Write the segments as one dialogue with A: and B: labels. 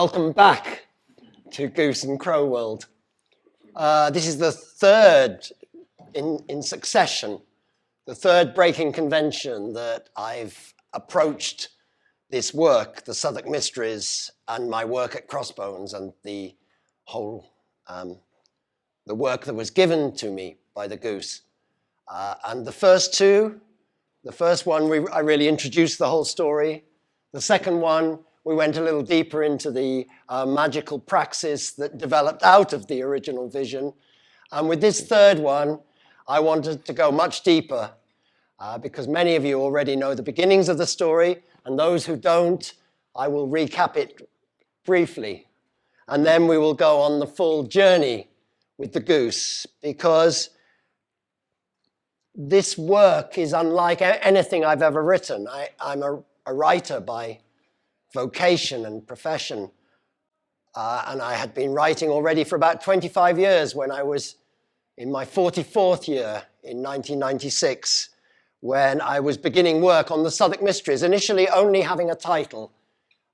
A: Welcome back to Goose and Crow World. This is the third in succession, the third breaking convention that I've approached this work, the Southwark Mysteries, and my work at Crossbones, and the whole, the work that was given to me by the Goose. And the first two, the first one, I really introduced the whole story. The second one, we went a little deeper into the magical praxis that developed out of the original vision. And with this third one, I wanted to go much deeper because many of you already know the beginnings of the story, and those who don't, I will recap it briefly. And then we will go on the full journey with the Goose, because this work is unlike anything I've ever written. I'm a writer by vocation and profession. And I had been writing already for about 25 years when I was in my 44th year in 1996, when I was beginning work on the Southwark Mysteries, initially only having a title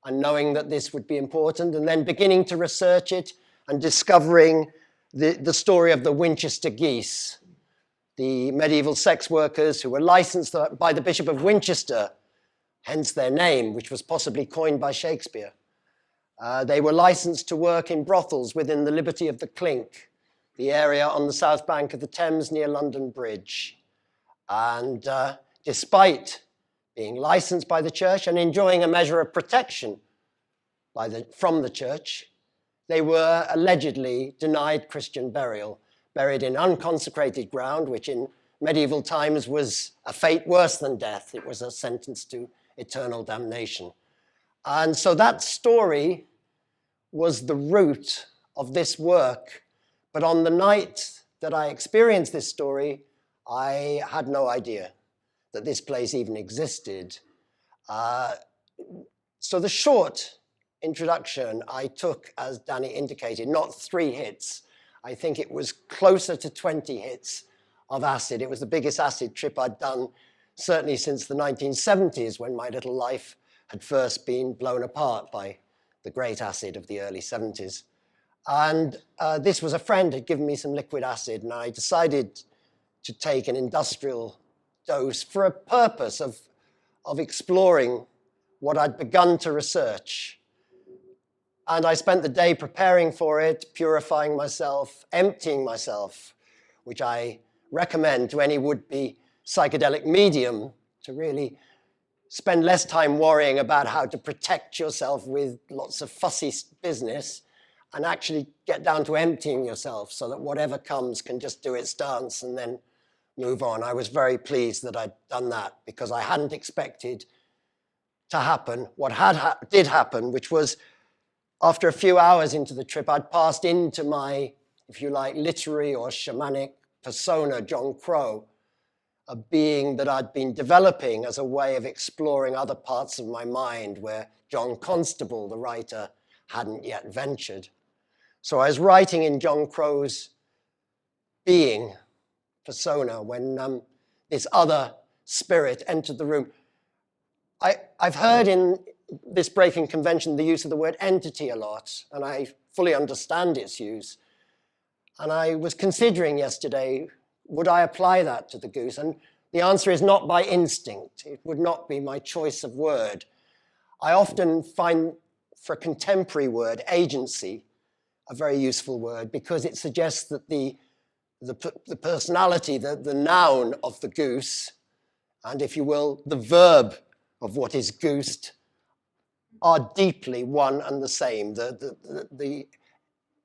A: and knowing that this would be important, and then beginning to research it and discovering the story of the Winchester Geese, the medieval sex workers who were licensed by the Bishop of Winchester, hence their name, which was possibly coined by Shakespeare. They were licensed to work in brothels within the Liberty of the Clink, the area on the south bank of the Thames near London Bridge. And despite being licensed by the church and enjoying a measure of protection from the church, they were allegedly denied Christian burial, buried in unconsecrated ground, which in medieval times was a fate worse than death. It was a sentence to eternal damnation. And so that story was the root of this work. But on the night that I experienced this story, I had no idea that this place even existed. So the short introduction I took, as Danny indicated, not 3 hits. I think it was closer to 20 hits of acid. It was the biggest acid trip I'd done, certainly since the 1970s, when my little life had first been blown apart by the great acid of the early 70s. And this was a friend had given me some liquid acid, and I decided to take an industrial dose for a purpose of exploring what I'd begun to research. And I spent the day preparing for it, purifying myself, emptying myself, which I recommend to any would-be psychedelic medium, to really spend less time worrying about how to protect yourself with lots of fussy business and actually get down to emptying yourself so that whatever comes can just do its dance and then move on. I was very pleased that I'd done that, because I hadn't expected to happen what did happen, which was after a few hours into the trip, I'd passed into my, if you like, literary or shamanic persona, John Crow, a being that I'd been developing as a way of exploring other parts of my mind where John Constable, the writer, hadn't yet ventured. So I was writing in John Crow's being persona when this other spirit entered the room. I've heard in this breaking convention the use of the word entity a lot, and I fully understand its use. And I was considering yesterday, would I apply that to the Goose? And the answer is not by instinct. It would not be my choice of word. I often find, for a contemporary word, agency, a very useful word, because it suggests that the personality, the noun of the Goose, and if you will, the verb of what is goosed, are deeply one and the same. The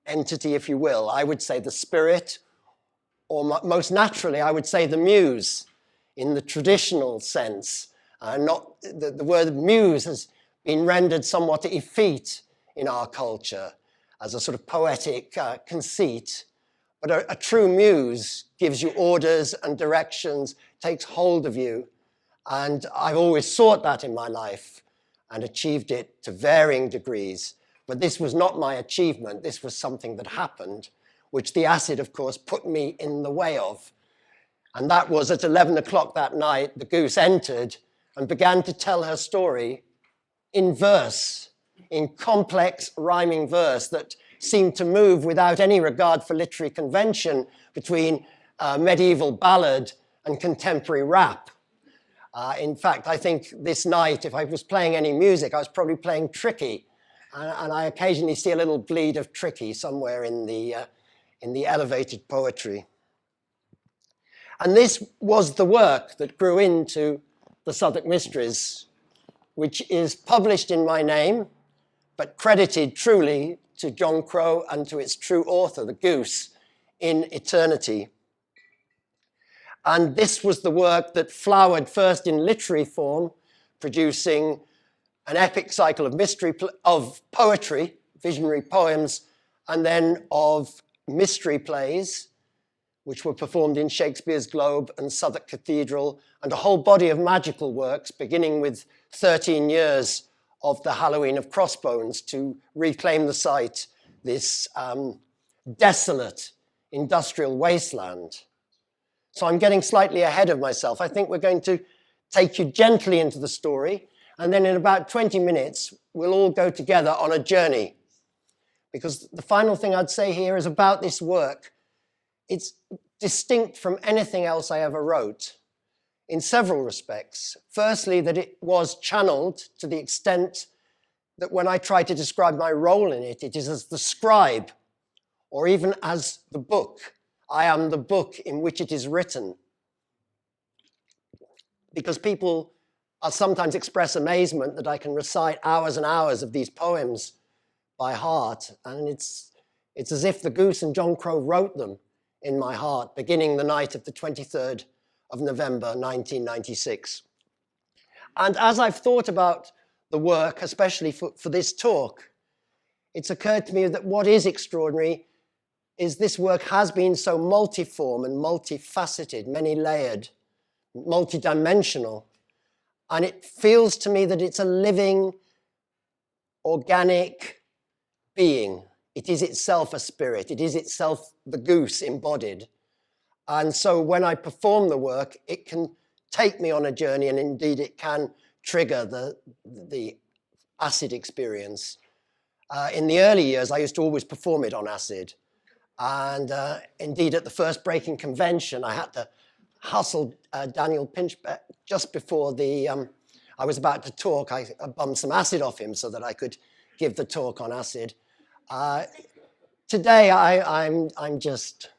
A: entity, if you will, I would say the spirit, or most naturally, I would say the muse in the traditional sense. Not the word muse has been rendered somewhat effete in our culture as a sort of poetic conceit. But a true muse gives you orders and directions, takes hold of you. And I've always sought that in my life and achieved it to varying degrees. But this was not my achievement. This was something that happened, which the acid, of course, put me in the way of. And that was at 11 o'clock that night, the Goose entered and began to tell her story in verse. in complex rhyming verse that seemed to move without any regard for literary convention between medieval ballad and contemporary rap. In fact, I think this night, if I was playing any music, I was probably playing Tricky, and I occasionally see a little bleed of Tricky somewhere in the elevated poetry. And this was the work that grew into the Southwark Mysteries, which is published in my name, but credited truly to John Crow and to its true author, the Goose, in eternity. And this was the work that flowered first in literary form, producing an epic cycle of poetry, visionary poems, and then of mystery plays, which were performed in Shakespeare's Globe and Southwark Cathedral, and a whole body of magical works, beginning with 13 years of the Halloween of Crossbones to reclaim the site, this desolate industrial wasteland. So I'm getting slightly ahead of myself. I think we're going to take you gently into the story, and then in about 20 minutes, we'll all go together on a journey. Because the final thing I'd say here is about this work. It's distinct from anything else I ever wrote in several respects. Firstly, that it was channeled to the extent that when I try to describe my role in it, it is as the scribe, or even as the book. I am the book in which it is written. Because people sometimes express amazement that I can recite hours and hours of these poems by heart, and it's as if the Goose and John Crow wrote them in my heart, beginning the night of the 23rd of November, 1996. And as I've thought about the work, especially for this talk, it's occurred to me that what is extraordinary is this work has been so multiform and multifaceted, many-layered, multidimensional, and it feels to me that it's a living, organic being. It is itself a spirit. It is itself the goose embodied. And so when I perform the work, it can take me on a journey, and indeed it can trigger the acid experience. In the early years, I used to always perform it on acid. And indeed, at the first breaking convention, I had to hustle Daniel Pinchbeck just before I was about to talk. I bummed some acid off him so that I could give the talk on acid. Today, I'm just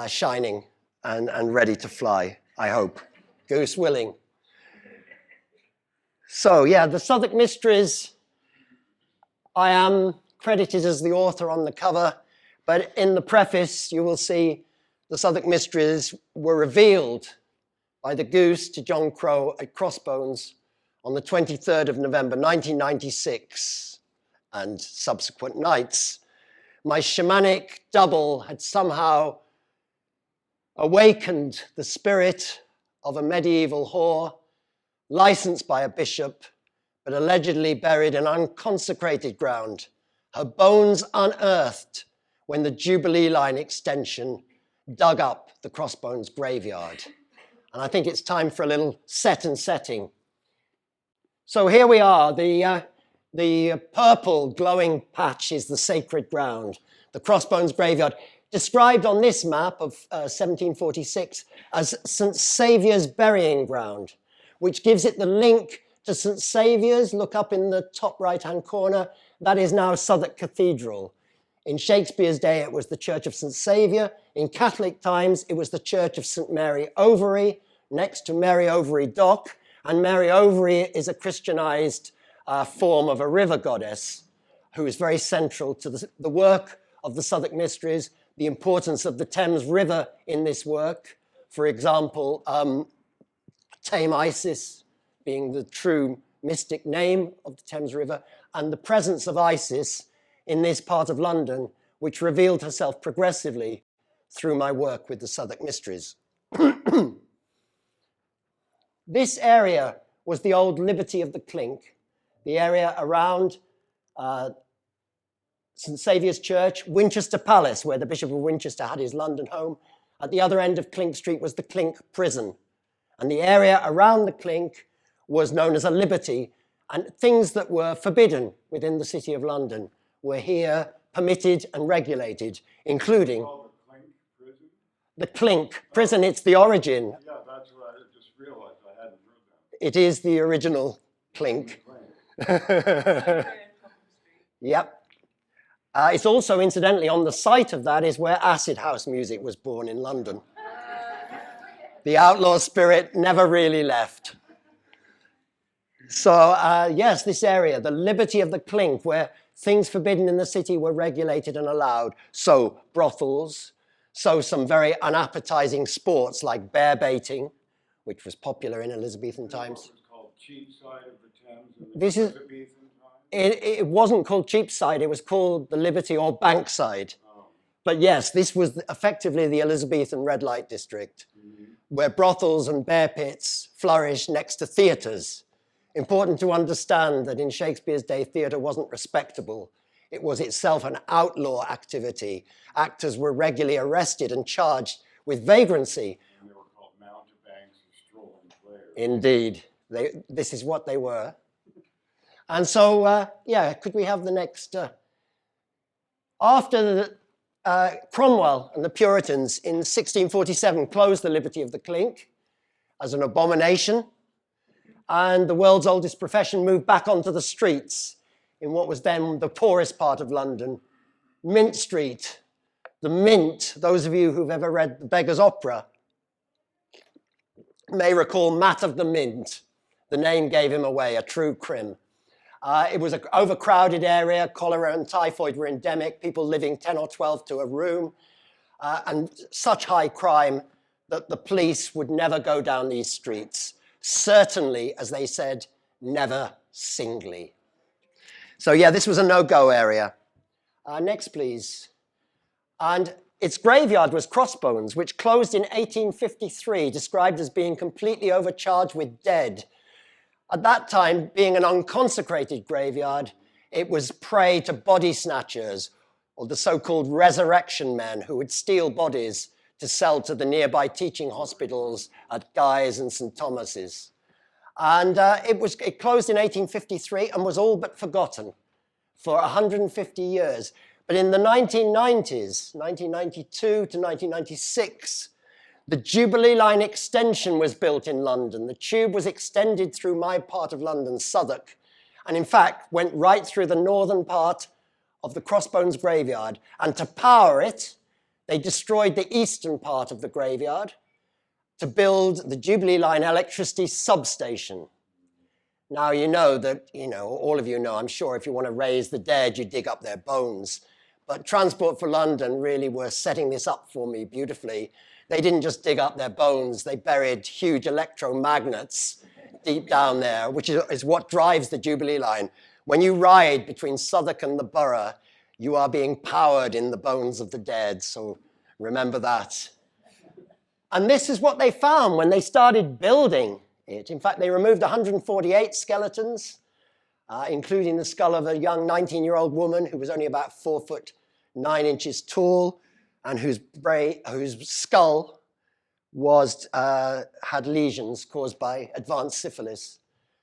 A: shining and ready to fly, I hope, goose willing. So yeah, the Southwark Mysteries, I am credited as the author on the cover, but in the preface, you will see the Southwark Mysteries were revealed by the Goose to John Crow at Crossbones on the 23rd of November, 1996, and subsequent nights. My shamanic double had somehow awakened the spirit of a medieval whore, licensed by a bishop, but allegedly buried in unconsecrated ground, her bones unearthed when the Jubilee Line extension dug up the Crossbones Graveyard. And I think it's time for a little set and setting. So here we are, the purple glowing patch is the sacred ground, the Crossbones Graveyard, described on this map of 1746 as St. Saviour's burying ground, which gives it the link to St. Saviour's. Look up in the top right-hand corner. That is now Southwark Cathedral. In Shakespeare's day, it was the Church of St. Saviour. In Catholic times, it was the Church of St. Mary Overy, next to Mary Overy Dock. And Mary Overy is a Christianized form of a river goddess who is very central to the work of the Southwark Mysteries, the importance of the Thames River in this work. For example, Tame Isis being the true mystic name of the Thames River, and the presence of Isis in this part of London, which revealed herself progressively through my work with the Southwark Mysteries. This area was the old Liberty of the Clink, the area around St. Saviour's Church, Winchester Palace, where the Bishop of Winchester had his London home. At the other end of Clink Street was the Clink Prison. And the area around the Clink was known as a Liberty, And things that were forbidden within the City of London were here permitted and regulated, including the Clink prison. It's the origin.
B: Yeah, that's what I just realized. I hadn't heard that.
A: It is the original Clink. Yep. It's also, incidentally, on the site of that is where acid house music was born in London. The outlaw spirit never really left. So, yes, this area, the liberty of the Clink, where things forbidden in the city were regulated and allowed. So, brothels, so some very unappetizing sports like bear baiting, which was popular in Elizabethan times.
B: It was called Cheapside of the Thames in
A: This is,
B: Elizabethan times?
A: it wasn't called Cheapside, it was called the Liberty or Bankside.
B: Oh.
A: But yes, this was effectively the Elizabethan red light district, where brothels and bear pits flourished next to theatres. Important to understand that in Shakespeare's day, theatre wasn't respectable. It was itself an outlaw activity. Actors were regularly arrested and charged with vagrancy.
B: And they were called mountebanks and strolling players.
A: Indeed, this is what they were. And so, yeah, could we have the next? After Cromwell and the Puritans in 1647 closed the Liberty of the Clink as an abomination, and the world's oldest profession moved back onto the streets in what was then the poorest part of London, Mint Street. The Mint, those of you who've ever read The Beggar's Opera may recall Mat of the Mint. The name gave him away, a true crim. It was an overcrowded area. Cholera and typhoid were endemic, people living 10 or 12 to a room, and such high crime that the police would never go down these streets. Certainly, as they said, never singly. So yeah, this was a no-go area. Next, please. And its graveyard was Crossbones, which closed in 1853, described as being completely overcharged with dead. At that time, being an unconsecrated graveyard, it was prey to body snatchers, or the so-called resurrection men who would steal bodies to sell to the nearby teaching hospitals at Guy's and St. Thomas's. And it closed in 1853 and was all but forgotten for 150 years. But in the 1990s, 1992 to 1996, the Jubilee Line extension was built in London. The tube was extended through my part of London, Southwark, and in fact went right through the northern part of the Crossbones Graveyard. And to power it, they destroyed the eastern part of the graveyard to build the Jubilee Line electricity substation. Now, you know that, all of you know, I'm sure, if you want to raise the dead, you dig up their bones. But Transport for London really were setting this up for me beautifully. They didn't just dig up their bones, they buried huge electromagnets deep down there, which is what drives the Jubilee Line. When you ride between Southwark and the borough, you are being powered in the bones of the dead, so remember that. And this is what they found when they started building it. In fact, they removed 148 skeletons, including the skull of a young 19-year-old woman who was only about 4'9" tall, and whose skull had lesions caused by advanced syphilis.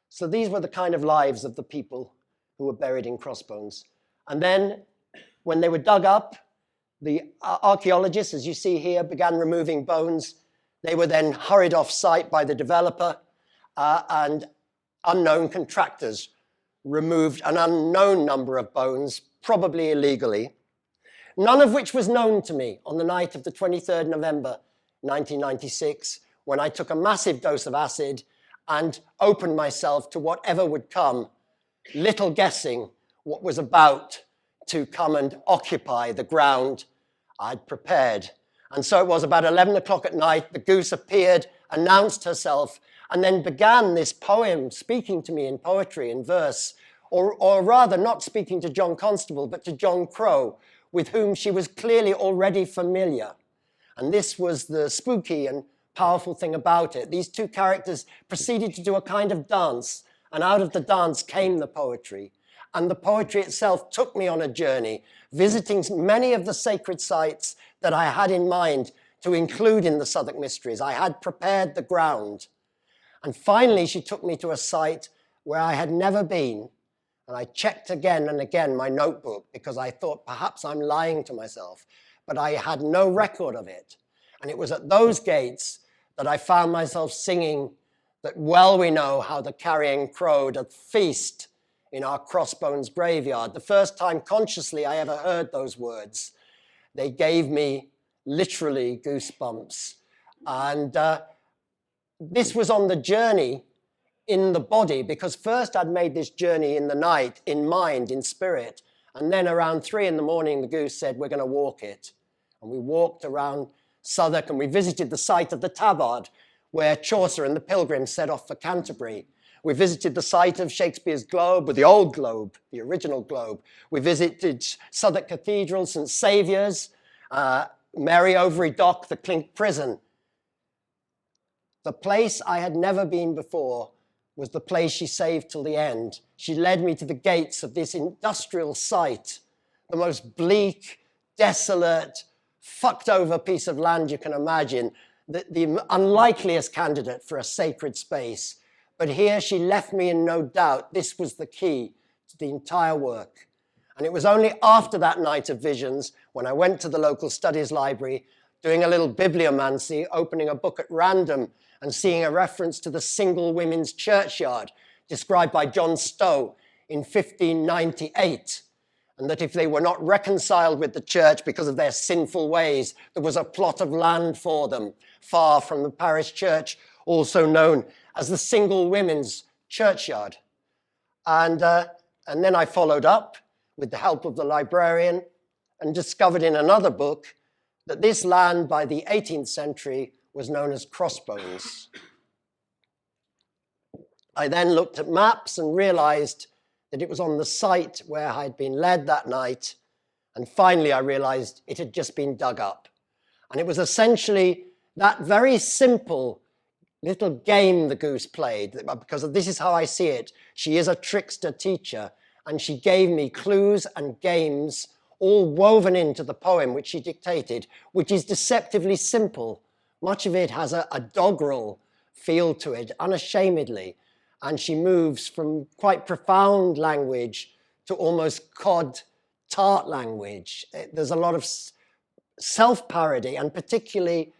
A: So these were the kind of lives of the people who were buried in Crossbones. And then, when they were dug up, the archaeologists, as you see here, began removing bones. They were then hurried off site by the developer, and unknown contractors removed an unknown number of bones, probably illegally, none of which was known to me on the night of the 23rd November 1996, when I took a massive dose of acid and opened myself to whatever would come, little guessing what was about to come and occupy the ground I'd prepared. And so it was about 11 o'clock at night, the goose appeared, announced herself, and then began this poem, speaking to me in poetry, in verse, or rather not speaking to John Constable, but to John Crow, with whom she was clearly already familiar. And this was the spooky and powerful thing about it. These two characters proceeded to do a kind of dance, and out of the dance came the poetry. And the poetry itself took me on a journey, visiting many of the sacred sites that I had in mind to include in the Southwark Mysteries. I had prepared the ground. And finally, she took me to a site where I had never been. And I checked again and again my notebook because I thought perhaps I'm lying to myself, but I had no record of it. And it was at those gates that I found myself singing that well we know how the carrion crow doth feast in our Crossbones Graveyard. The first time consciously I ever heard those words, they gave me literally goosebumps. And this was on the journey in the body, because first I'd made this journey in the night, in mind, in spirit. And then around 3 in the morning, the goose said, we're going to walk it. And we walked around Southwark and we visited the site of the Tabard, where Chaucer and the Pilgrims set off for Canterbury. We visited the site of Shakespeare's Globe, or the old Globe, the original Globe. We visited Southwark Cathedral, St. Saviour's, Mary Overy Dock, the Clink Prison. The place I had never been before was the place she saved till the end. She led me to the gates of this industrial site, the most bleak, desolate, fucked over piece of land you can imagine, the unlikeliest candidate for a sacred space. But here she left me in no doubt this was the key to the entire work. And it was only after that night of visions, when I went to the local studies library, doing a little bibliomancy, opening a book at random and seeing a reference to the single women's churchyard described by John Stowe in 1598, and that if they were not reconciled with the church because of their sinful ways, there was a plot of land for them far from the parish church, also known as the single women's churchyard. And then I followed up with the help of the librarian and discovered in another book that this land by the 18th century was known as Crossbones. I then looked at maps and realized that it was on the site where I'd been led that night. And finally, I realized it had just been dug up. And it was essentially that very simple little game the goose played, because this is how I see it. She is a trickster teacher, and she gave me clues and games all woven into the poem which she dictated, which is deceptively simple. Much of it has a doggerel feel to it, unashamedly. And she moves from quite profound language to almost cod tart language. There's a lot of self-parody and particularly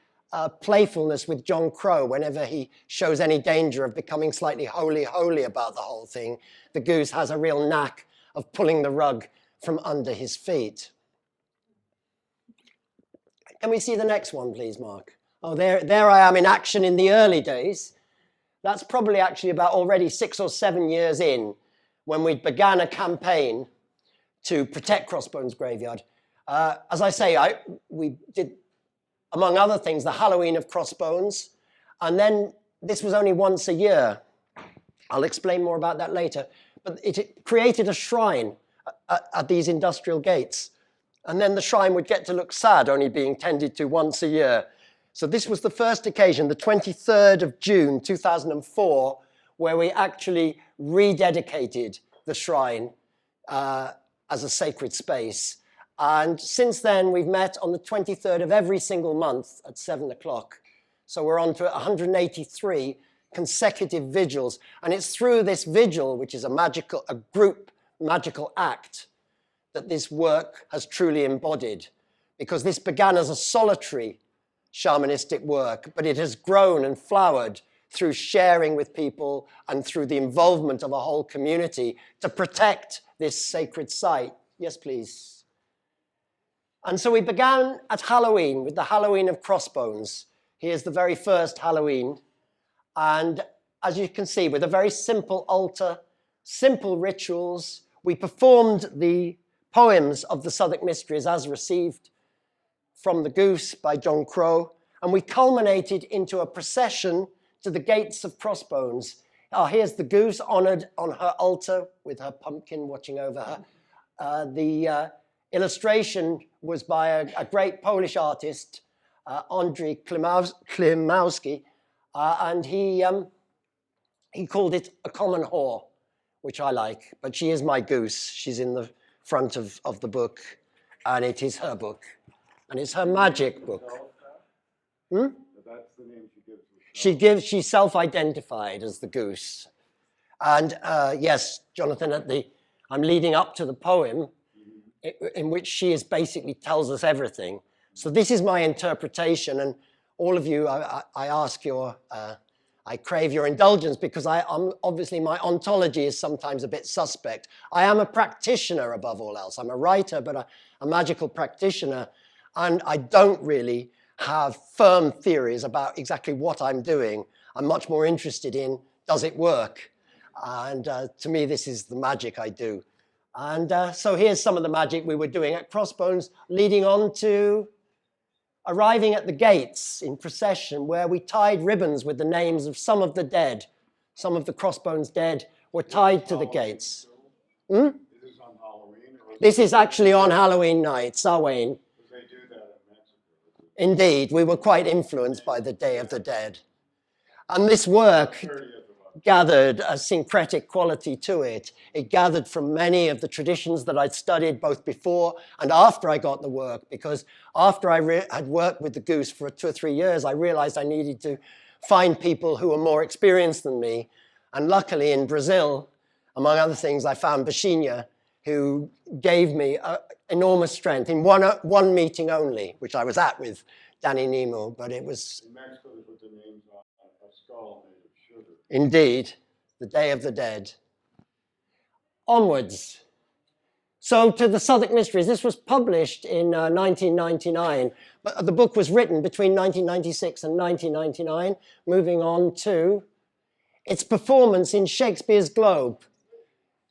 A: playfulness with John Crow whenever he shows any danger of becoming slightly holy about the whole thing. The goose has a real knack of pulling the rug from under his feet. Can we see the next one, please, Mark? Oh, there I am in action in the early days. That's probably actually about already 6 or 7 years in, when we began a campaign to protect Crossbones Graveyard. As I say, we did, among other things, the Halloween of Crossbones, and then this was only once a year. I'll explain more about that later. But it created a shrine at these industrial gates, and then the shrine would get to look sad, only being tended to once a year. So this was the first occasion, the 23rd of June, 2004, where we actually rededicated the shrine as a sacred space. And since then, we've met on the 23rd of every single month at 7 o'clock. So we're on to 183 consecutive vigils. And it's through this vigil, which is a group magical act, that this work has truly embodied. Because this began as a solitary shamanistic work, but it has grown and flowered through sharing with people and through the involvement of a whole community to protect this sacred site. Yes, please. And so we began at Halloween with the Halloween of Crossbones. Here's the very first Halloween. And as you can see, with a very simple altar, simple rituals, we performed the poems of the Southwark Mysteries as received from the Goose by John Crow, and we culminated into a procession to the gates of Crossbones. Here's the Goose honored on her altar with her pumpkin watching over her. The illustration was by a great Polish artist, Andrzej Klimowski, and he called it a common whore, which I like, but she is my goose. She's in the front of the book, and it is her book. And it's her magic book.
B: That's the name she gives herself.
A: She's self-identified as the goose. And yes, Jonathan, I'm leading up to the poem in which she is basically tells us everything. So this is my interpretation, and all of you, I ask your, I crave your indulgence because I'm obviously my ontology is sometimes a bit suspect. I am a practitioner above all else. I'm a writer, but a magical practitioner, and I don't really have firm theories about exactly what I'm doing. I'm much more interested in, does it work? And to me, this is the magic I do. And so here's some of the magic we were doing at Crossbones, leading on to arriving at the gates in procession, where we tied ribbons with the names of some of the dead. Some of the Crossbones dead were tied to the gates.
B: Is this on Halloween?
A: This is actually on Halloween night, Samhain.
B: They do that in Mexico.
A: Indeed, we were quite influenced by the Day of the Dead. And this work gathered a syncretic quality to it. It gathered from many of the traditions that I'd studied both before and after I got the work, because after I had worked with the Goose for 2 or 3 years, I realized I needed to find people who were more experienced than me. And luckily in Brazil, among other things, I found Baixinha, who gave me enormous strength in one meeting only, which I was at with Danny Nemo, but it was...
B: In Mexico, they put the names on a skull made of sugar.
A: Indeed, the Day of the Dead. Onwards. So to the Southwark Mysteries, this was published in 1999, but the book was written between 1996 and 1999, moving on to its performance in Shakespeare's Globe.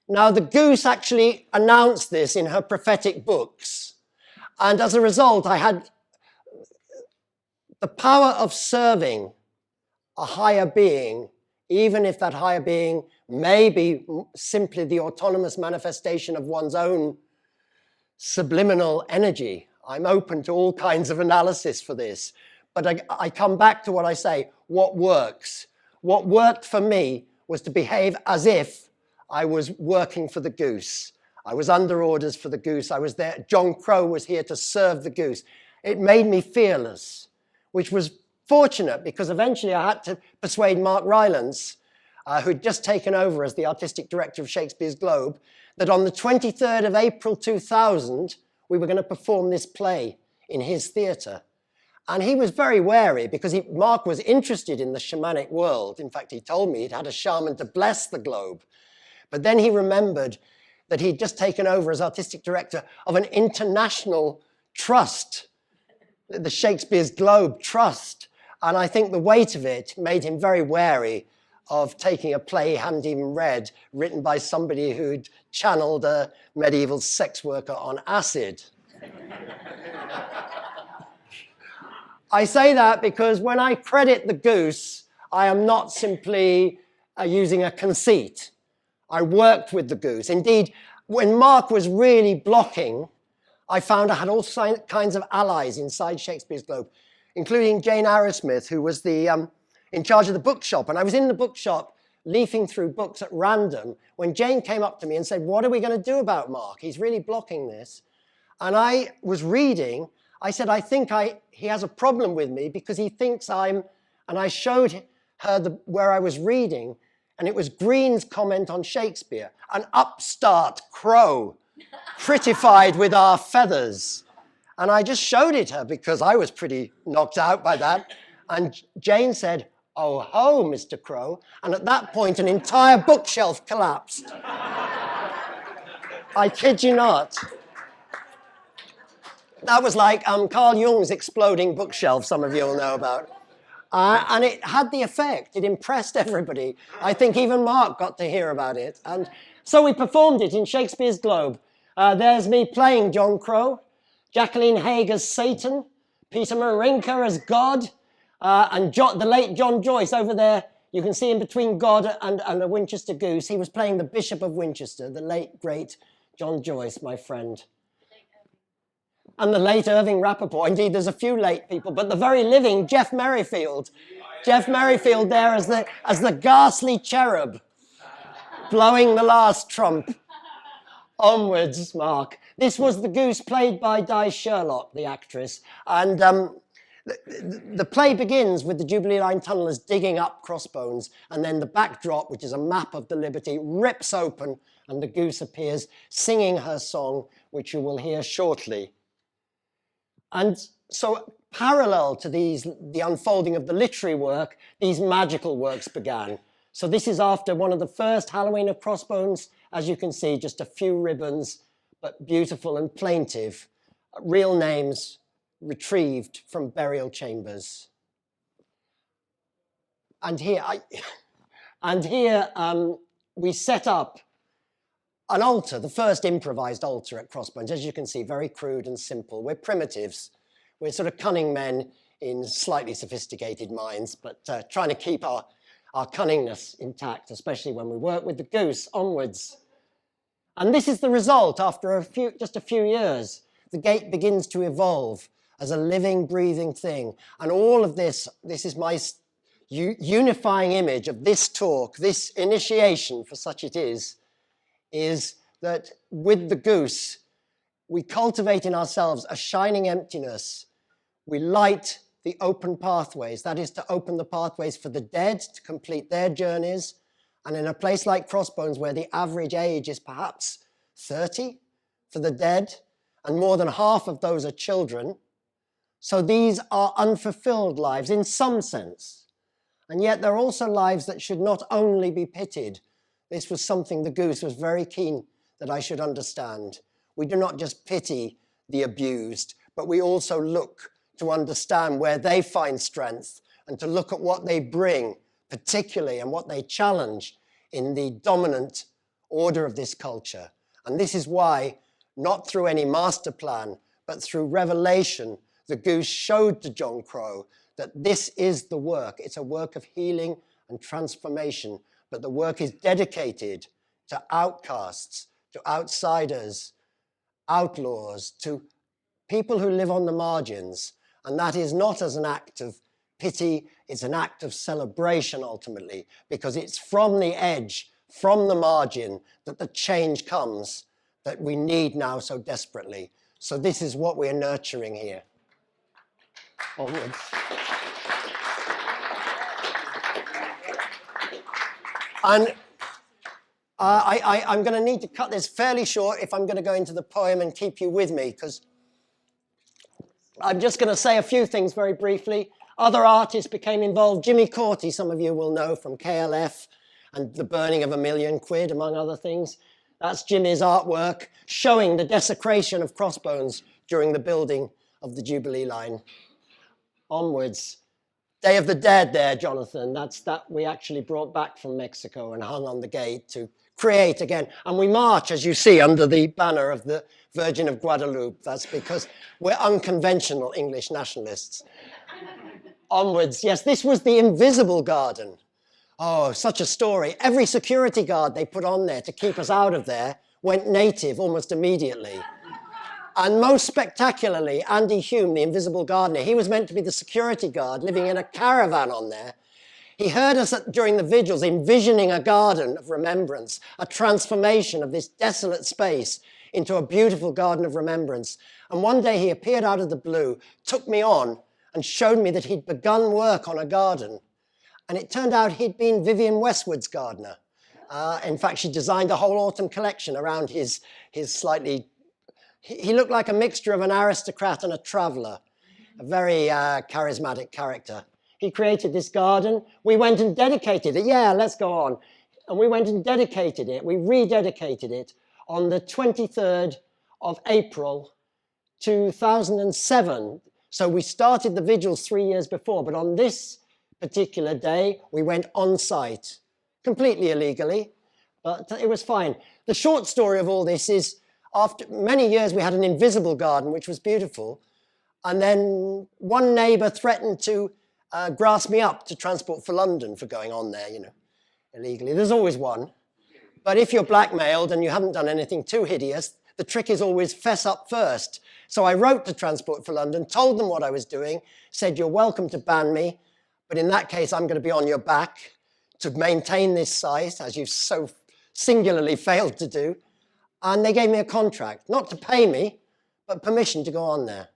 A: Now, the Goose actually announced this in her prophetic books, and as a result, I had the power of serving a higher being, even if that higher being may be simply the autonomous manifestation of one's own subliminal energy. I'm open to all kinds of analysis for this, but I come back to what I say, what works. What worked for me was to behave as if I was working for the Goose. I was under orders for the Goose. I was there. John Crow was here to serve the Goose. It made me fearless, which was fortunate because eventually I had to persuade Mark Rylance, who'd just taken over as the artistic director of Shakespeare's Globe, that on the 23rd of April 2000, we were going to perform this play in his theatre. And he was very wary because Mark was interested in the shamanic world. In fact, he told me he'd had a shaman to bless the Globe. But then he remembered that he'd just taken over as artistic director of an international trust, the Shakespeare's Globe Trust. And I think the weight of it made him very wary of taking a play he hadn't even read, written by somebody who'd channeled a medieval sex worker on acid. I say that because when I credit the Goose, I am not simply using a conceit. I worked with the Goose. Indeed, when Mark was really blocking, I found I had all kinds of allies inside Shakespeare's Globe, including Jane Arrowsmith, who was in charge of the bookshop. And I was in the bookshop leafing through books at random when Jane came up to me and said, "What are we going to do about Mark? He's really blocking this." And I was reading. I said, "I think he has a problem with me because he thinks I'm..." And I showed her where I was reading, and it was Green's comment on Shakespeare, "An upstart crow, prettified with our feathers." And I just showed it her because I was pretty knocked out by that. And Jane said, "Oh ho, Mr. Crow." And at that point, an entire bookshelf collapsed. I kid you not. That was like Carl Jung's exploding bookshelf, some of you will know about. And it had the effect. It impressed everybody. I think even Mark got to hear about it. And so we performed it in Shakespeare's Globe. There's me playing John Crow, Jacqueline Haig as Satan, Peter Marinka as God, and the late John Joyce over there. You can see in between God and a Winchester Goose. He was playing the Bishop of Winchester, the late, great John Joyce, my friend. And the late Irving Rappaport. Indeed, there's a few late people, but the very living Jeff Merrifield. Jeff Merrifield there as the ghastly cherub, blowing the last trump. Onwards, Mark. This was the Goose played by Di Sherlock, the actress. And The play begins with the Jubilee Line tunnellers digging up Crossbones, and then the backdrop, which is a map of the Liberty, rips open and the goose appears singing her song, which you will hear shortly. And so parallel to the unfolding of the literary work, these magical works began. So this is after one of the first Halloween of Crossbones. As you can see, just a few ribbons, but beautiful and plaintive. Real names retrieved from burial chambers. And here, we set up an altar, the first improvised altar at Crossbones. As you can see, very crude and simple. We're primitives. We're sort of cunning men in slightly sophisticated minds, but trying to keep our cunningness intact, especially when we work with the goose onwards. And this is the result after just a few years. The gate begins to evolve as a living, breathing thing. And all of this is my unifying image of this talk, this initiation, for such it is that with the goose, we cultivate in ourselves a shining emptiness. We light the open pathways, that is to open the pathways for the dead to complete their journeys. And in a place like Crossbones, where the average age is perhaps 30 for the dead, and more than half of those are children. So these are unfulfilled lives in some sense. And yet they're also lives that should not only be pitied. This was something the goose was very keen that I should understand. We do not just pity the abused, but we also look to understand where they find strength and to look at what they bring, particularly, and what they challenge in the dominant order of this culture. And this is why, not through any master plan, but through revelation, the goose showed to John Crow that this is the work. It's a work of healing and transformation, but the work is dedicated to outcasts, to outsiders, outlaws, to people who live on the margins. And that is not as an act of pity, it's an act of celebration ultimately, because it's from the edge, from the margin, that the change comes that we need now so desperately. So this is what we're nurturing here. Onwards. And I'm going to need to cut this fairly short if I'm going to go into the poem and keep you with me, because I'm just going to say a few things very briefly. Other artists became involved. Jimmy Corty, some of you will know from KLF and the burning of £1 million, among other things. That's Jimmy's artwork showing the desecration of Crossbones during the building of the Jubilee Line. Onwards. Day of the Dead there, Jonathan. That's that we actually brought back from Mexico and hung on the gate to create again. And we march, as you see, under the banner of the Virgin of Guadalupe. That's because we're unconventional English nationalists. Onwards. Yes, this was the invisible garden. Oh, such a story. Every security guard they put on there to keep us out of there went native almost immediately. And most spectacularly, Andy Hume, the invisible gardener, he was meant to be the security guard living in a caravan on there. He heard us during the vigils envisioning a garden of remembrance, a transformation of this desolate space into a beautiful garden of remembrance. And one day he appeared out of the blue, took me on and showed me that he'd begun work on a garden. And it turned out he'd been Vivienne Westwood's gardener. In fact, she designed a whole autumn collection around his slightly... He looked like a mixture of an aristocrat and a traveller, a very charismatic character. He created this garden. We went and dedicated it. Yeah, let's go on. And we went and dedicated it. We rededicated it on the 23rd of April, 2007. So we started the vigils 3 years before, but on this particular day, we went on site, completely illegally, but it was fine. The short story of all this is, after many years, we had an invisible garden, which was beautiful. And then one neighbour threatened to grass me up to Transport for London for going on there, illegally. There's always one. But if you're blackmailed and you haven't done anything too hideous, the trick is always fess up first. So I wrote to Transport for London, told them what I was doing, said, you're welcome to ban me, but in that case, I'm going to be on your back to maintain this site, as you've so singularly failed to do. And they gave me a contract, not to pay me, but permission to go on there.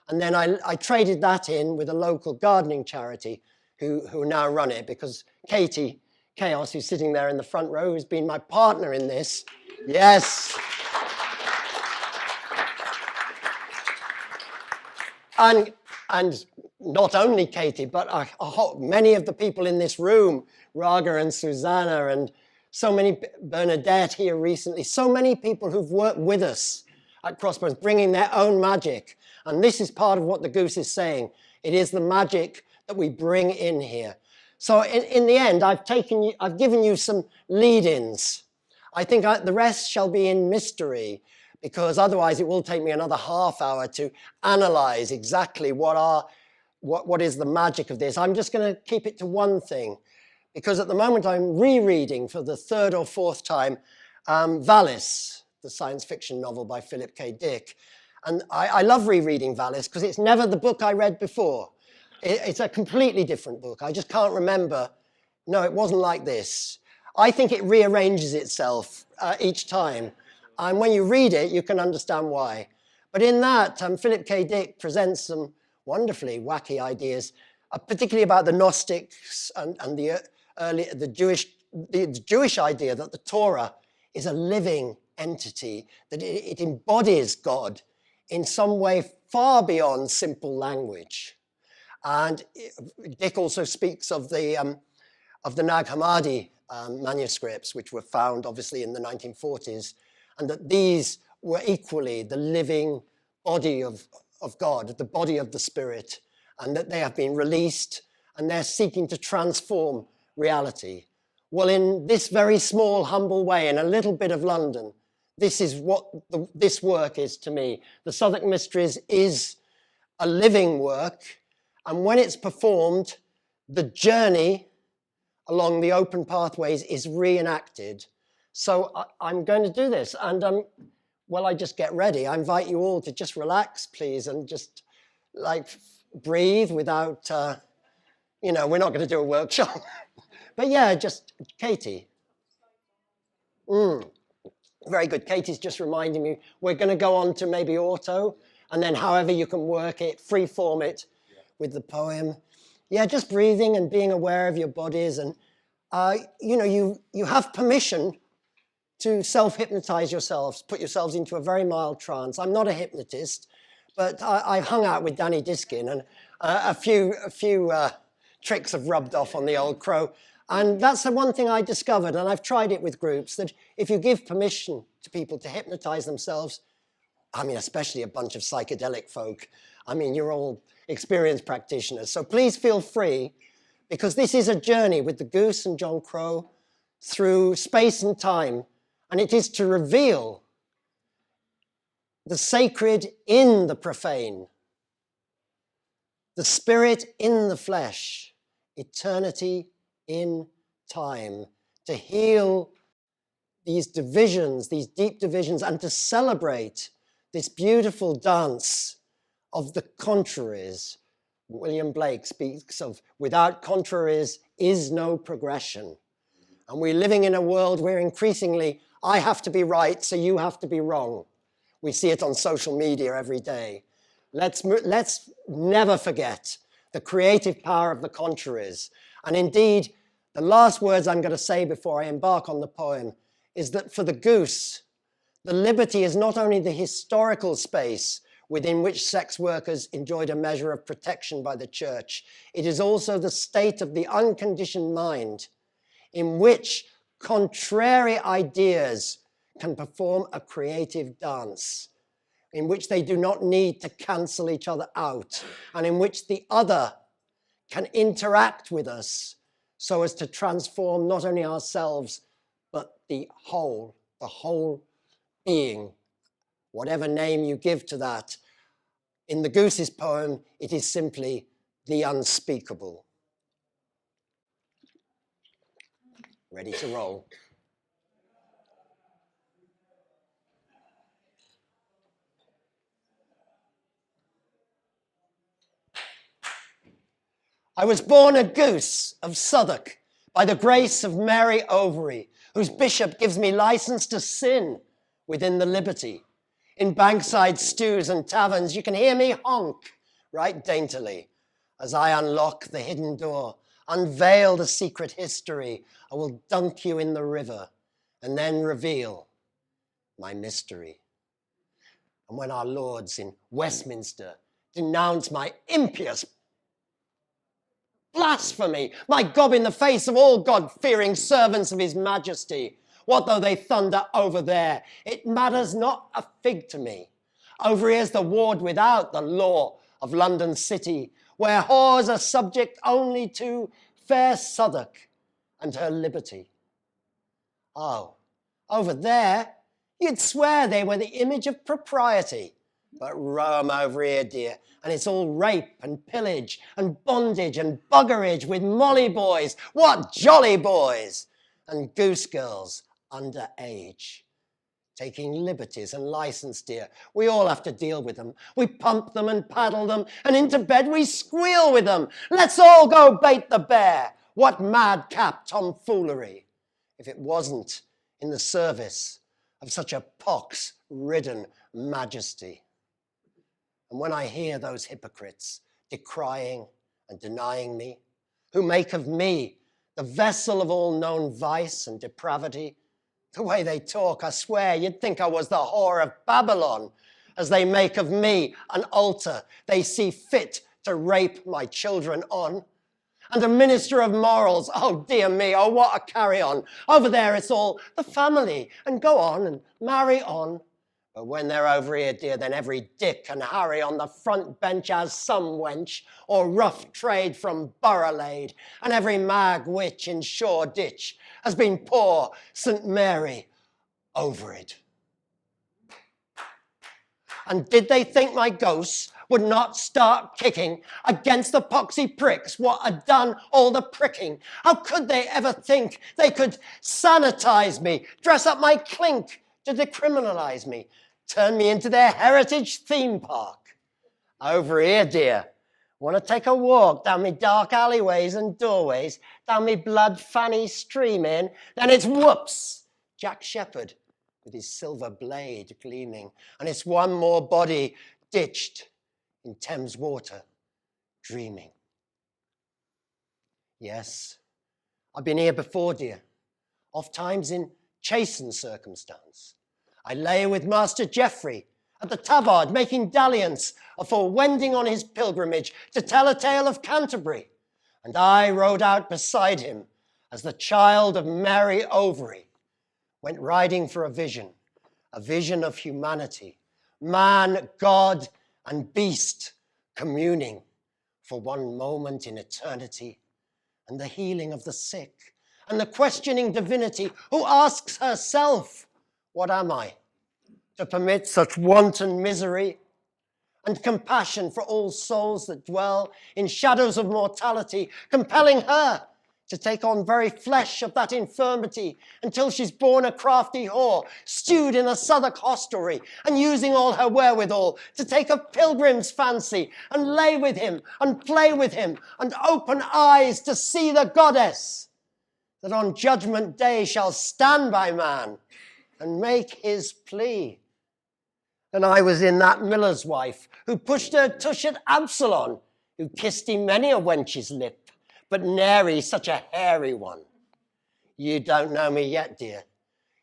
A: And then I traded that in with a local gardening charity who now run it, because Katie Chaos, who's sitting there in the front row, has been my partner in this. Yes. And not only Katie, but many of the people in this room, Raga and Susanna, and so many, Bernadette here recently, so many people who've worked with us at Crossbones, bringing their own magic. And this is part of what the Goose is saying. It is the magic that we bring in here. So in the end, I've given you some lead-ins. I think the rest shall be in mystery, because otherwise it will take me another half hour to analyze exactly what is the magic of this. I'm just going to keep it to one thing, because at the moment I'm rereading for the third or fourth time Valis, the science fiction novel by Philip K. Dick. And I love rereading Valis because it's never the book I read before. It's a completely different book. I just can't remember. No, it wasn't like this. I think it rearranges itself each time. And when you read it, you can understand why. But in that, Philip K. Dick presents some wonderfully wacky ideas, particularly about the Gnostics and the Jewish idea that the Torah is a living entity, that it embodies God in some way far beyond simple language. And Dick also speaks of the Nag Hammadi manuscripts, which were found obviously in the 1940s, and that these were equally the living body of God, the body of the Spirit, and that they have been released and they're seeking to transform reality. Well, in this very small, humble way, in a little bit of London, this is what this work is to me. The Southwark Mysteries is a living work, and when it's performed, the journey along the open pathways is reenacted. So I'm going to do this, and while I just get ready, I invite you all to just relax, please, and just like breathe without, we're not going to do a workshop. But yeah, just Katie. Very good. Katie's just reminding me, we're going to go on to maybe auto, and then however you can work it, free form it with the poem. Yeah, just breathing and being aware of your bodies. And, you have permission to self-hypnotize yourselves, put yourselves into a very mild trance. I'm not a hypnotist, but I hung out with Danny Diskin, and a few tricks have rubbed off on the old crow. And that's the one thing I discovered, and I've tried it with groups, that if you give permission to people to hypnotize themselves, especially a bunch of psychedelic folk, you're all experienced practitioners. So please feel free, because this is a journey with the Goose and John Crow through space and time, and it is to reveal the sacred in the profane, the spirit in the flesh, eternity in time, to heal these divisions, these deep divisions, and to celebrate this beautiful dance of the contraries. William Blake speaks of, without contraries is no progression. And we're living in a world where increasingly, I have to be right, so you have to be wrong. We see it on social media every day. Let's never forget the creative power of the contraries. And indeed, the last words I'm going to say before I embark on the poem is that for the Goose, the liberty is not only the historical space within which sex workers enjoyed a measure of protection by the church, it is also the state of the unconditioned mind in which contrary ideas can perform a creative dance, in which they do not need to cancel each other out, and in which the other can interact with us so as to transform not only ourselves, but the whole being, whatever name you give to that. In the Goose's poem, it is simply the unspeakable. Ready to roll. I was born a Goose of Southwark by the grace of Mary Overy, whose bishop gives me license to sin within the liberty. In bankside stews and taverns, you can hear me honk right daintily as I unlock the hidden door, unveil the secret history. I will dunk you in the river and then reveal my mystery. And when our lords in Westminster denounce my impious blasphemy, my gob in the face of all God-fearing servants of his majesty, what though they thunder over there? It matters not a fig to me. Over here's the ward without, the law of London city, where whores are subject only to fair Southwark and her liberty. Oh, over there, you'd swear they were the image of propriety. But Rome over here, dear, and it's all rape and pillage and bondage and buggerage with molly boys. What jolly boys! And goose girls under age, taking liberties and license, dear. We all have to deal with them. We pump them and paddle them, and into bed we squeal with them. Let's all go bait the bear. What madcap tomfoolery, if it wasn't in the service of such a pox-ridden majesty. And when I hear those hypocrites decrying and denying me, who make of me the vessel of all known vice and depravity, the way they talk, I swear you'd think I was the whore of Babylon, as they make of me an altar they see fit to rape my children on. And a minister of morals, oh dear me, oh what a carry-on. Over there it's all the family, and go on and marry on. But when they're over here, dear, then every Dick and Harry on the front bench has some wench or rough trade from Boroughlade, and every mag witch in Shoreditch has been poor St. Mary over it. And did they think my ghosts would not start kicking against the poxy pricks what had done all the pricking? How could they ever think they could sanitize me, dress up my clink to decriminalize me, turn me into their heritage theme park? Over here, dear, want to take a walk down me dark alleyways and doorways, down me blood fanny streaming, then it's whoops, Jack Shepherd with his silver blade gleaming, and it's one more body ditched in Thames water, dreaming. Yes, I've been here before, dear, oft times in chastened circumstance. I lay with Master Geoffrey at the Tabard, making dalliance afore wending on his pilgrimage to tell a tale of Canterbury, and I rode out beside him as the child of Mary Overy went riding for a vision of humanity, man, God, and beast communing for one moment in eternity, and the healing of the sick, and the questioning divinity who asks herself, what am I, to permit such wanton misery? And compassion for all souls that dwell in shadows of mortality, compelling her to take on very flesh of that infirmity until she's born a crafty whore, stewed in a Southwark hostelry, and using all her wherewithal to take a pilgrim's fancy and lay with him and play with him and open eyes to see the goddess that on judgment day shall stand by man and make his plea. And I was in that miller's wife who pushed her tush at Absalom, who kissed him many a wench's lip, but nary such a hairy one. You don't know me yet, dear.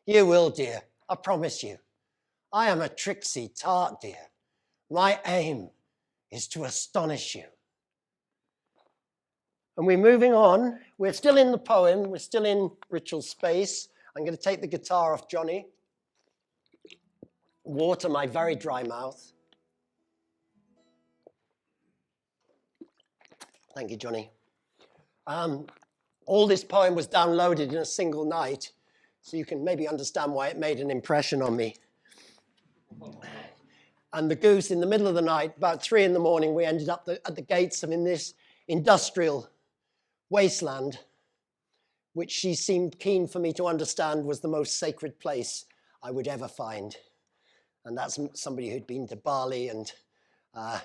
A: You will, dear, I promise you. I am a tricksy tart, dear. My aim is to astonish you. And we're moving on. We're still in the poem. We're still in ritual space. I'm going to take the guitar off Johnny. Water my very dry mouth. Thank you, Johnny. All this poem was downloaded in a single night, so you can maybe understand why it made an impression on me. And the Goose, in the middle of the night, about 3 in the morning, we ended up at the gates of in this industrial wasteland, which she seemed keen for me to understand was the most sacred place I would ever find. And that's somebody who'd been to Bali and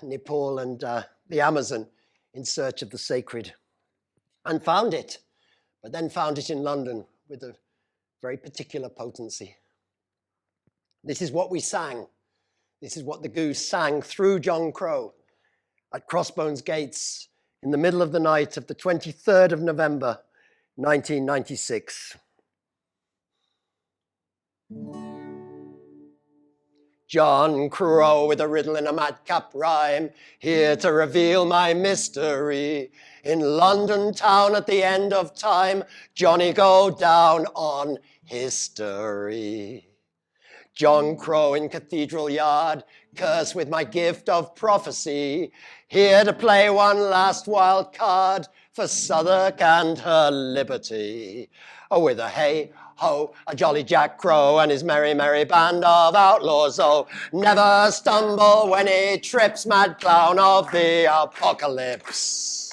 A: Nepal and the Amazon in search of the sacred, and found it, but then found it in London with a very particular potency. This is what we sang This is what the Goose sang through John Crow at Crossbones gates in the middle of the night of the 23rd of November, 1996. John Crow with a riddle in a madcap rhyme, here to reveal my mystery. In London town at the end of time, Johnny go down on history. John Crow in Cathedral Yard, cursed with my gift of prophecy, here to play one last wild card for Southwark and her liberty. Oh, with a hey, ho, a jolly Jack Crow and his merry, merry band of outlaws, oh, never stumble when he trips, mad clown of the apocalypse.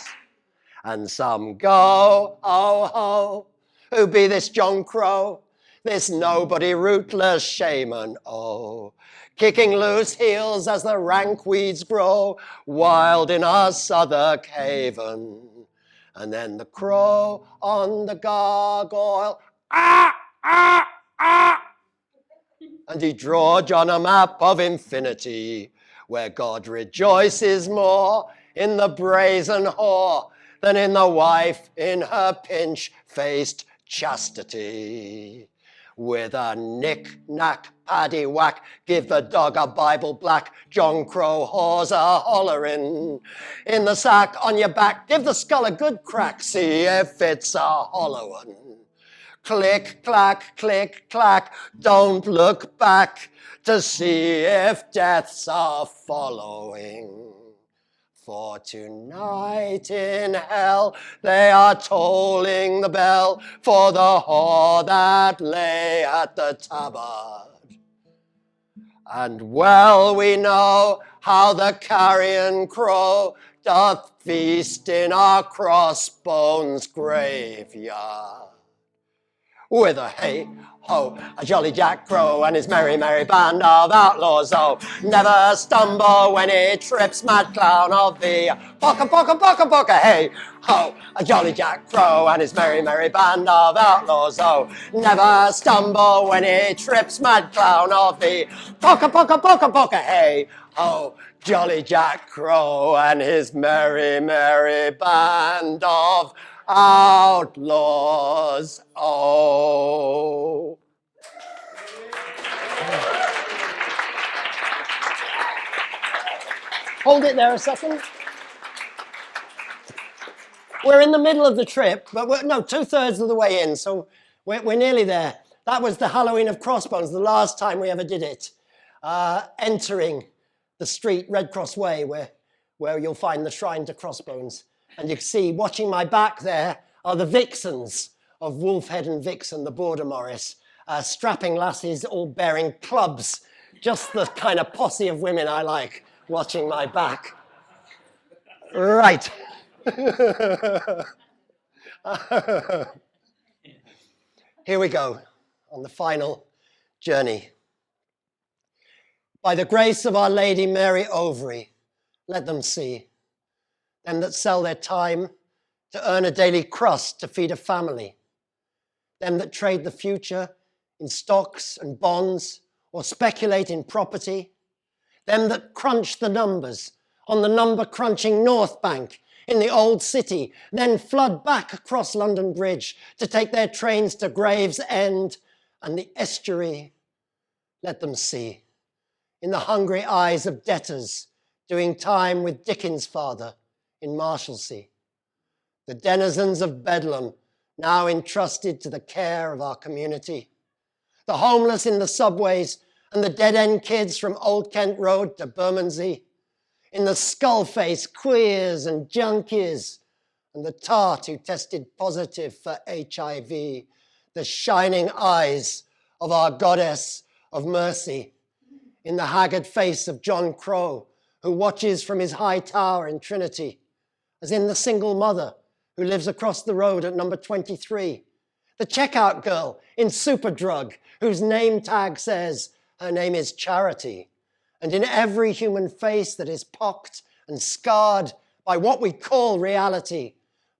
A: And some go, oh, ho, who be this John Crow? This nobody rootless shaman, oh, kicking loose heels as the rank weeds grow, wild in our Southwark haven. And then the crow on the gargoyle, ah, ah, ah. And he draw John a map of infinity, where God rejoices more in the brazen whore than in the wife in her pinch-faced chastity. With a knick-knack, paddy-whack, give the dog a Bible black, John Crow whores a hollerin'. In the sack on your back, give the skull a good crack, see if it's a hollow one. Click, clack, click, clack, don't look back to see if deaths are following. For tonight in hell they are tolling the bell for the whore that lay at the tabard. And well we know how the carrion crow doth feast in our Crossbones Graveyard. With a hey, ho, a jolly Jack Crow and his merry, merry band of outlaws, oh, never stumble when he trips, mad clown of the poca, poca, poca, poca, hey, ho, a jolly Jack Crow and his merry, merry band of outlaws, oh, never stumble when he trips, mad clown of the poca, poca, poca, poca, hey, ho, jolly Jack Crow and his merry, merry band of outlaws, oh. Hold it there a second. We're in the middle of the trip, but we're 2/3 of the way in, so we're nearly there. That was the Halloween of Crossbones, the last time we ever did it. Entering the street, Red Cross Way, where you'll find the shrine to Crossbones. And you can see, watching my back there, are the vixens of Wolfhead and Vixen, the Border Morris, strapping lasses all bearing clubs. Just the kind of posse of women I like, watching my back. Right. Here we go, on the final journey. By the grace of Our Lady Mary Overy, let them see. Them that sell their time to earn a daily crust to feed a family. Them that trade the future in stocks and bonds or speculate in property. Them that crunch the numbers on the number-crunching North Bank in the old city, then flood back across London Bridge to take their trains to Gravesend and the estuary. Let them see, in the hungry eyes of debtors, doing time with Dickens' father in Marshalsea. The denizens of Bedlam, now entrusted to the care of our community. The homeless in the subways and the dead-end kids from Old Kent Road to Bermondsey. In the skull-face queers and junkies and the tart who tested positive for HIV. The shining eyes of our goddess of mercy. In the haggard face of John Crow, who watches from his high tower in Trinity. As in the single mother who lives across the road at number 23. The checkout girl in Superdrug, whose name tag says her name is Charity. And in every human face that is pocked and scarred by what we call reality,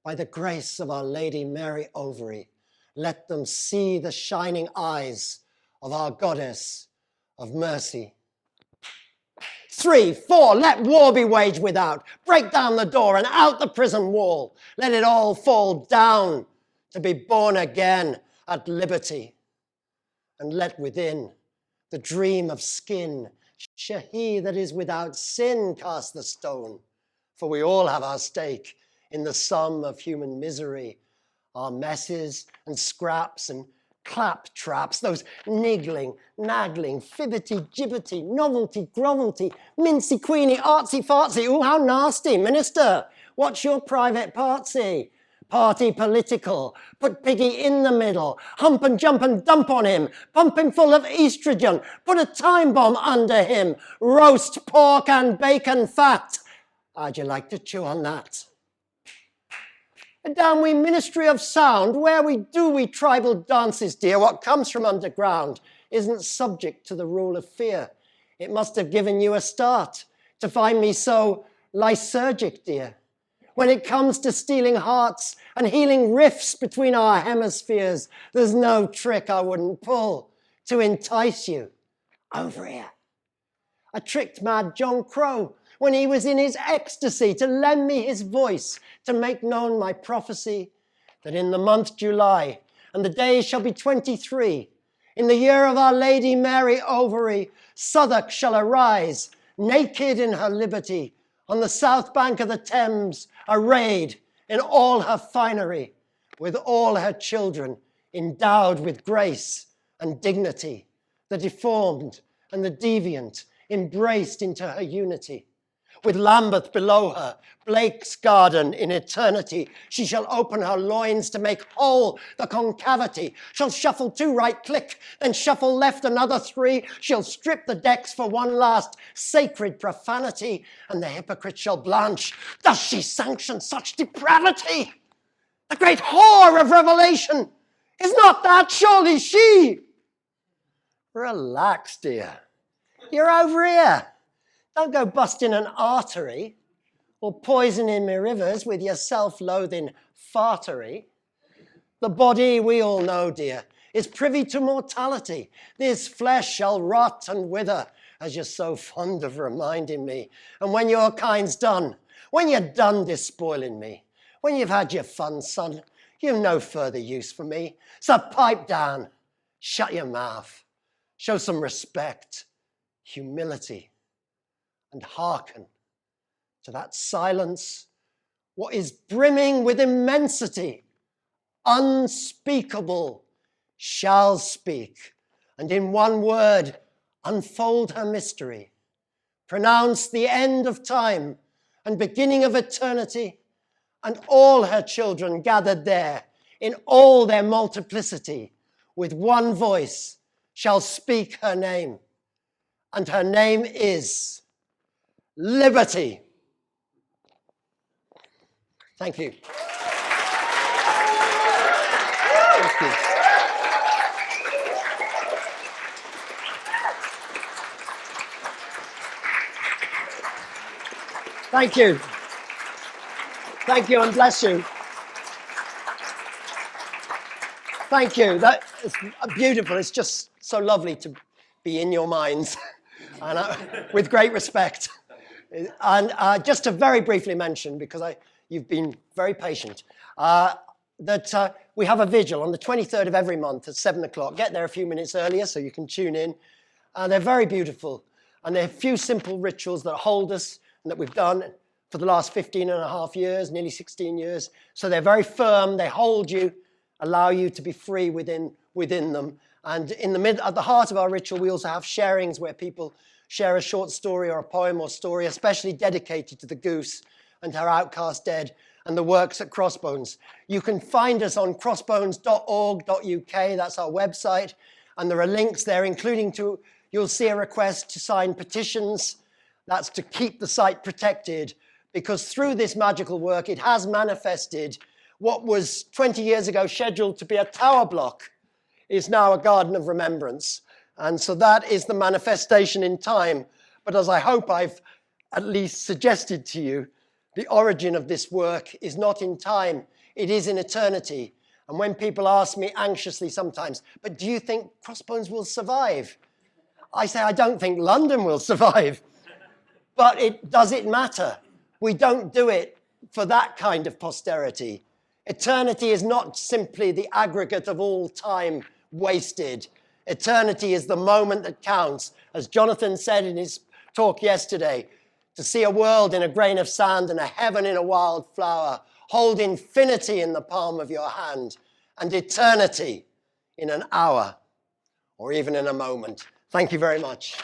A: by the grace of Our Lady Mary Overy, let them see the shining eyes of our goddess of mercy. 3, 4, let war be waged without. Break down the door and out the prison wall. Let it all fall down to be born again at liberty. And let within the dream of skin, shall he that is without sin cast the stone. For we all have our stake in the sum of human misery, our messes and scraps and clap traps, those niggling, naggling, fibbity, gibbety, novelty, grovelty, mincy, queeny, artsy, fartsy. Ooh, how nasty. Minister, what's your private partsy? Party political. Put Piggy in the middle. Hump and jump and dump on him. Pump him full of estrogen. Put a time bomb under him. Roast pork and bacon fat. How'd you like to chew on that? Down we Ministry of Sound, where we tribal dances, dear. What comes from underground isn't subject to the rule of fear. It must have given you a start to find me so lysergic, dear. When it comes to stealing hearts and healing rifts between our hemispheres, there's no trick I wouldn't pull to entice you over here. I tricked mad John Crow when he was in his ecstasy to lend me his voice to make known my prophecy that in the month July, and the days shall be 23, in the year of our Lady Mary Ovary, Southwark shall arise, naked in her liberty, on the south bank of the Thames, arrayed in all her finery, with all her children endowed with grace and dignity, the deformed and the deviant embraced into her unity. With Lambeth below her, Blake's garden in eternity, she shall open her loins to make whole the concavity. She'll shuffle 2 right click, then shuffle left another 3. She'll strip the decks for one last sacred profanity, and the hypocrite shall blanch. Does she sanction such depravity? The great whore of Revelation, is not that surely she? Relax, dear. You're over here. Don't go busting an artery or poisoning my rivers with your self-loathing fartery. The body, we all know, dear, is privy to mortality. This flesh shall rot and wither, as you're so fond of reminding me. And when your kind's done, when you're done despoiling me, when you've had your fun, son, you've no further use for me. So pipe down, shut your mouth, show some respect, humility, and hearken to that silence, what is brimming with immensity, unspeakable, shall speak, and in one word unfold her mystery, pronounce the end of time and beginning of eternity, and all her children gathered there in all their multiplicity, with one voice shall speak her name, and her name is Liberty. Thank you. Thank you. Thank you. Thank you and bless you. Thank you. That is beautiful. It's just so lovely to be in your minds, and with great respect. And just to very briefly mention, because you've been very patient, that we have a vigil on the 23rd of every month at 7 o'clock. Get there a few minutes earlier so you can tune in. They're very beautiful. And there are a few simple rituals that hold us and that we've done for the last 15 and a half years, nearly 16 years. So they're very firm. They hold you, allow you to be free within them. And at the heart of our ritual, we also have sharings where people share a short story or a poem or story, especially dedicated to the goose and her outcast dead and the works at Crossbones. You can find us on crossbones.org.uk. That's our website. And there are links there, including you'll see a request to sign petitions. That's to keep the site protected, because through this magical work, it has manifested what was 20 years ago scheduled to be a tower block is now a garden of remembrance. And so that is the manifestation in time. But as I hope I've at least suggested to you, the origin of this work is not in time, it is in eternity. And when people ask me anxiously sometimes, but do you think Crossbones will survive? I say, I don't think London will survive. But does it matter? We don't do it for that kind of posterity. Eternity is not simply the aggregate of all time wasted. Eternity is the moment that counts. As Jonathan said in his talk yesterday, to see a world in a grain of sand and a heaven in a wild flower, hold infinity in the palm of your hand and eternity in an hour or even in a moment. Thank you very much.